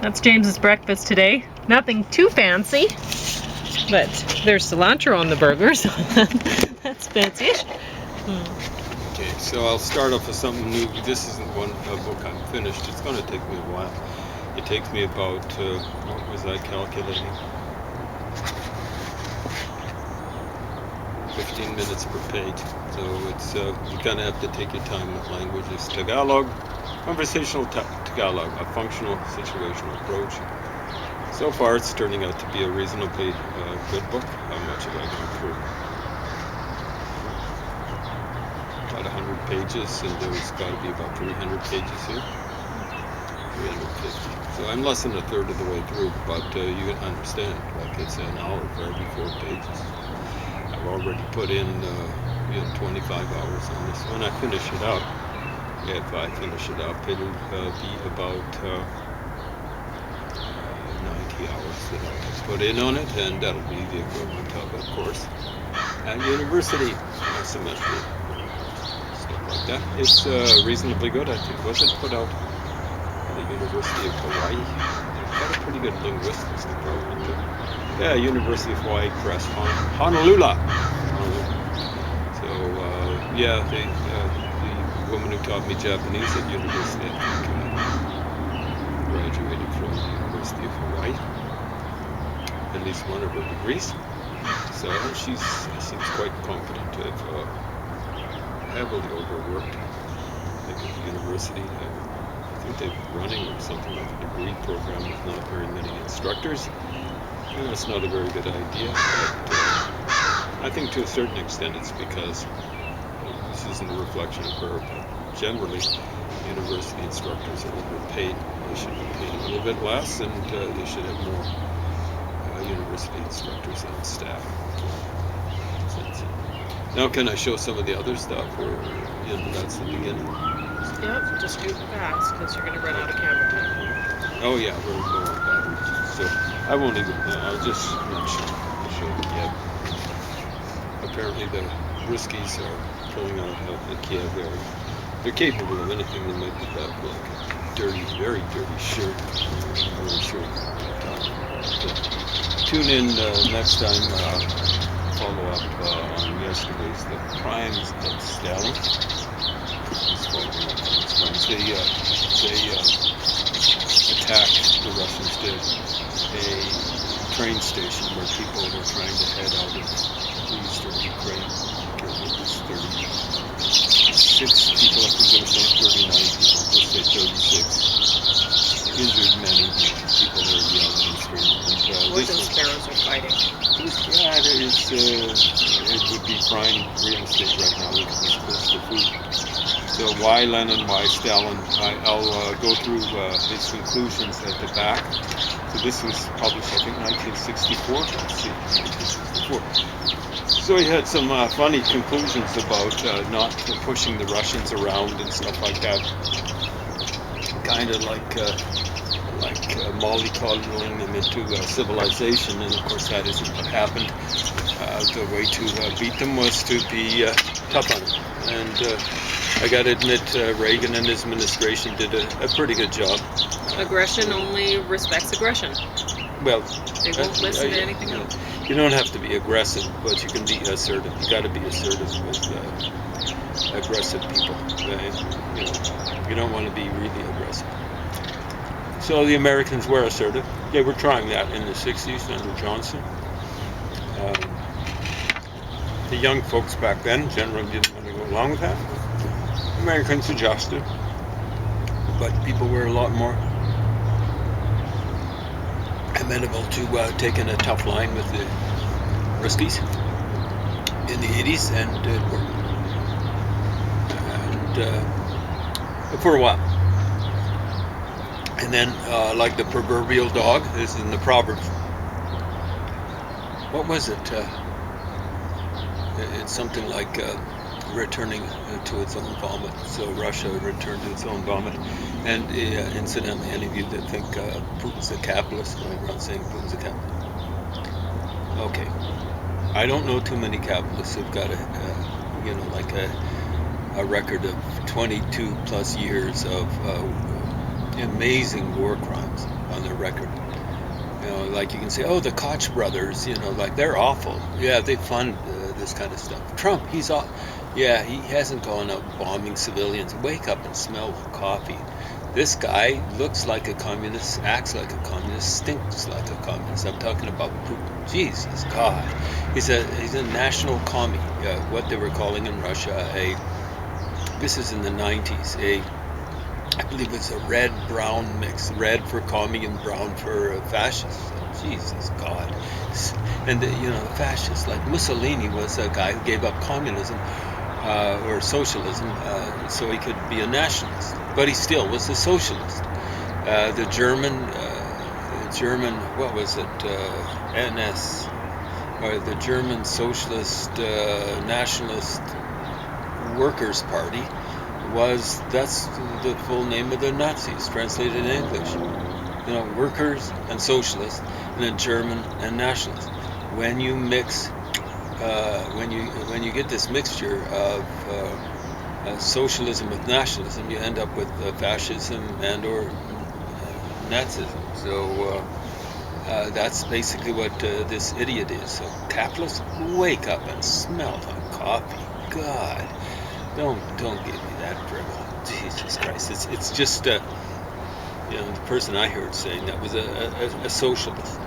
That's James's breakfast today. Nothing too fancy, but there's cilantro on the burger, so that's fancy-ish. Okay, so I'll start off with something new. This isn't one book I'm finished. It's going to take me a while. It takes me about, what was I calculating? 15 minutes per page. So it's you kind of have to take your time with languages. Tagalog, conversational Tagalog, a functional situational approach. So far, it's turning out to be a reasonably good book. How much have I gone through? About 100 pages, and there's got to be about 300 pages here. 350. So I'm less than a third of the way through, but you can understand, like it's an hour for every 4 pages. I've already put in 25 hours on this. When I finish it up, if I finish it up, it'll be about 90 hours that I'll put in on it, and that'll be the equivalent of a course at university semester. Stuff like that. It's reasonably good, I think. Was it put out at the University of Hawaii? They've got a pretty good linguistics department. Yeah, University of Hawaii Press, Honolulu. So, yeah, the woman who taught me Japanese at university, I think, graduated from the University of Hawaii. At least one of her degrees. So she seems quite competent. Heavily overworked. I think at the university, I think they're running something like a degree program with not very many instructors. That's not a very good idea, but I think to a certain extent it's because this isn't a reflection of her, but generally university instructors are overpaid. They should be paid a little bit less, and they should have more university instructors on staff. Now can I show some of the other stuff, or that's the beginning? Yep, just do fast, because you're going to run out of camera time. Oh yeah, we're low on batteries, so I won't even, I'll just mention it yet. Apparently the Ruskies are pulling out of Kiev. They're capable of anything. They might put that like a dirty, very dirty shirt. I'm not sure. Tune in next time. Follow up on yesterday's The Crimes of Stalin. They attacked, the Russians did, a train station where people were trying to head out of eastern Ukraine. It was 36 people, I think they were saying 39 people, let's say 36. Injured many people who were young and screaming. More than sparrows are fighting. Yeah, it would be prime real estate right now. Look at this close to food. So why Lenin, why Stalin? I'll go through his conclusions at the back. So this was published, I think, 1964. Let's see, 1964. So he had some funny conclusions about not pushing the Russians around and stuff like that. Kind of like mollycoddling them into civilization, and of course that isn't what happened. The way to beat them was to be tough on them, and I got to admit Reagan and his administration did a pretty good job. Aggression only respects aggression. Well, they won't listen to anything else. You don't have to be aggressive, but you can be assertive. You got to be assertive with aggressive people. You don't want to be really aggressive. So the Americans were assertive. They were trying that in the 60s under Johnson. The young folks back then generally didn't want to go along with that. Americans adjusted, but people were a lot more amenable to taking a tough line with the Ruskies in the 80s, and it worked. And for a while. And then, like the proverbial dog, this is in the Proverbs. What was it? It's something like returning to its own vomit. So Russia returned to its own vomit. And incidentally, any of you that think Putin's a capitalist, going around saying Putin's a capitalist. Okay. I don't know too many capitalists who've got a record of 22 plus years of amazing war crimes. on their record. You know, like you can say, oh, the Koch brothers, you know, like they're awful. Yeah, they fund this kind of stuff. Trump, he's all, yeah, he hasn't gone out bombing civilians. Wake up and smell coffee. This guy looks like a communist, acts like a communist, stinks like a communist. I'm talking about Putin. Jesus God, he's a national commie. What they were calling in Russia this is in the 90s. I believe it's a red-brown mix. Red for commie and brown for fascist. Jesus God. And you know, the fascists, like Mussolini was a guy who gave up communism or socialism so he could be a nationalist. But he still was a socialist. The German, what was it? NS, or the German Socialist Nationalist Workers' Party that's the full name of the Nazis, translated in English. You know, workers and socialists, and then German and nationalists. When you mix, when you get this mixture of socialism with nationalism, you end up with fascism and/or Nazism. So that's basically what this idiot is. So capitalists, wake up and smell the coffee. God. Don't give me that dribble. Jesus Christ. It's just you know, the person I heard saying that was a socialist.